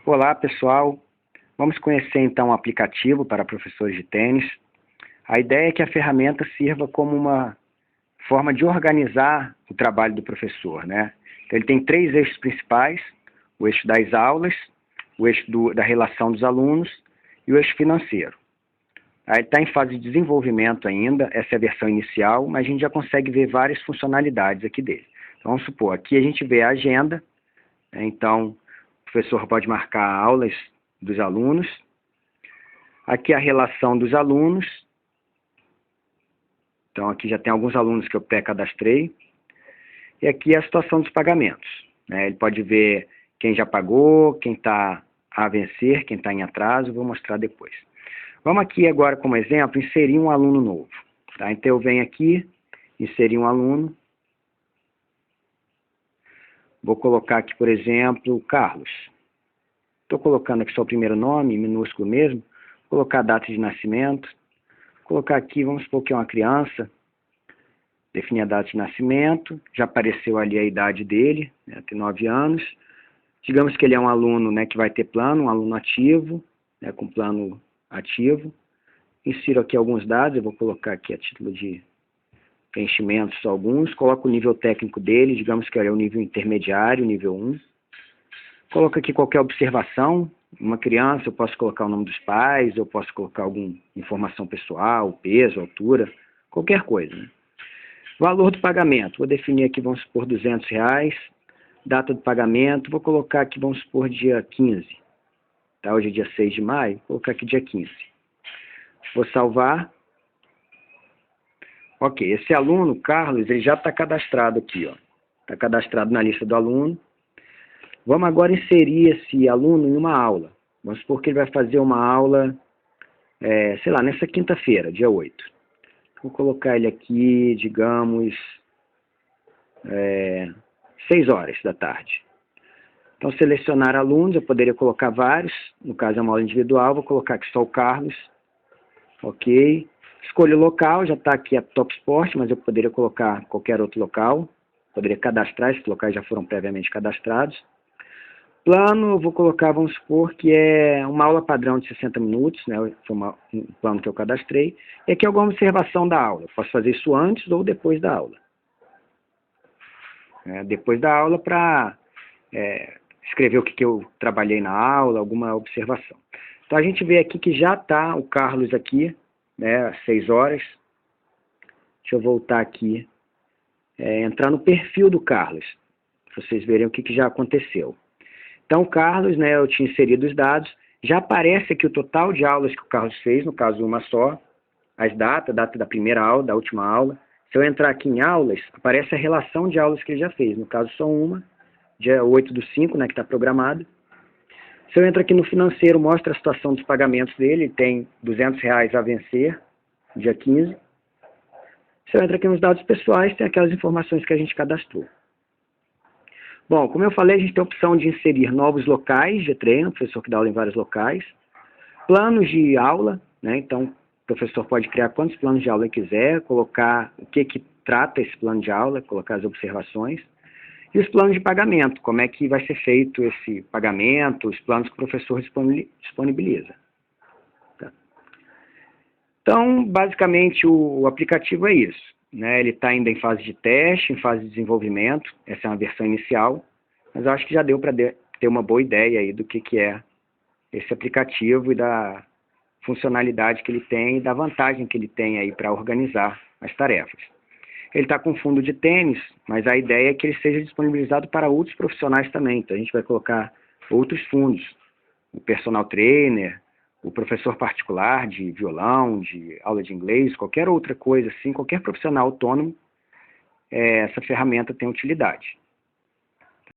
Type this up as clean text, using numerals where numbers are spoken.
Olá, pessoal. Vamos conhecer então um aplicativo para professores de tênis. A ideia é que a ferramenta sirva como uma forma de organizar o trabalho do professor, né? Então, ele tem 3 eixos principais: o eixo das aulas, o eixo da relação dos alunos e o eixo financeiro. Aí ele está em fase de desenvolvimento ainda, essa é a versão inicial, mas a gente já consegue ver várias funcionalidades aqui dele. Então, vamos supor, aqui a gente vê a agenda, né? Então, o professor pode marcar aulas dos alunos. Aqui a relação dos alunos. Então, aqui já tem alguns alunos que eu pré-cadastrei. E aqui a situação dos pagamentos, né? Ele pode ver quem já pagou, quem está a vencer, quem está em atraso. Vou mostrar depois. Vamos aqui agora, como exemplo, inserir um aluno novo. Tá? Então, eu venho aqui, inserir um aluno. Vou colocar aqui, por exemplo, Carlos. Estou colocando aqui só o primeiro nome, minúsculo mesmo. Vou colocar a data de nascimento. Vou colocar aqui, vamos supor que é uma criança. Definir a data de nascimento. Já apareceu ali a idade dele, né? Tem 9 anos. Digamos que ele é um aluno, né, que vai ter plano, um aluno ativo, né, com plano ativo. Insiro aqui alguns dados, eu vou colocar aqui a título de preenchimento só alguns. Coloco o nível técnico dele, digamos que é o nível intermediário, nível 1. Coloco aqui qualquer observação. Uma criança, eu posso colocar o nome dos pais, eu posso colocar alguma informação pessoal, peso, altura, qualquer coisa, né? Valor do pagamento, vou definir aqui, vamos supor, R$200. Data do pagamento, vou colocar aqui, vamos supor, dia 15. Tá? Hoje é dia 6 de maio, vou colocar aqui dia 15. Vou salvar. Ok, esse aluno, Carlos, ele já está cadastrado aqui, ó. Está cadastrado na lista do aluno. Vamos agora inserir esse aluno em uma aula. Vamos supor que ele vai fazer uma aula, sei lá, nessa quinta-feira, dia 8. Vou colocar ele aqui, digamos, 6 horas da tarde. Então, selecionar alunos, eu poderia colocar vários. No caso, é uma aula individual, vou colocar aqui só o Carlos. Ok. Escolho o local, já está aqui a Top Sport, mas eu poderia colocar qualquer outro local. Poderia cadastrar, esses locais já foram previamente cadastrados. Plano, eu vou colocar, vamos supor, que é uma aula padrão de 60 minutos, né? Foi um plano que eu cadastrei. E aqui alguma observação da aula. Eu posso fazer isso antes ou depois da aula. Depois da aula para escrever o que eu trabalhei na aula, alguma observação. Então, a gente vê aqui que já está o Carlos aqui, né, às 6 horas. Deixa eu voltar aqui. Entrar no perfil do Carlos, para vocês verem o que já aconteceu. Então, o Carlos, né, eu tinha inserido os dados, já aparece aqui o total de aulas que o Carlos fez, no caso uma só, as datas, data da primeira aula, da última aula. Se eu entrar aqui em aulas, aparece a relação de aulas que ele já fez, no caso só uma, dia 8/5, né, que está programado. Se eu entro aqui no financeiro, mostra a situação dos pagamentos dele, ele tem R$200 a vencer, dia 15. Se eu entro aqui nos dados pessoais, tem aquelas informações que a gente cadastrou. Bom, como eu falei, a gente tem a opção de inserir novos locais de treino, professor que dá aula em vários locais, planos de aula, né? Então, o professor pode criar quantos planos de aula ele quiser, colocar o que trata esse plano de aula, colocar as observações, e os planos de pagamento, como é que vai ser feito esse pagamento, os planos que o professor disponibiliza. Tá? Então, basicamente, o aplicativo é isso. Né? Ele está ainda em fase de teste, em fase de desenvolvimento, essa é uma versão inicial, mas eu acho que já deu para ter uma boa ideia aí do que é esse aplicativo e da funcionalidade que ele tem e da vantagem que ele tem aí para organizar as tarefas. Ele está com fundo de tênis, mas a ideia é que ele seja disponibilizado para outros profissionais também. Então, a gente vai colocar outros fundos, o personal trainer, o professor particular de violão, de aula de inglês, qualquer outra coisa assim, qualquer profissional autônomo, essa ferramenta tem utilidade.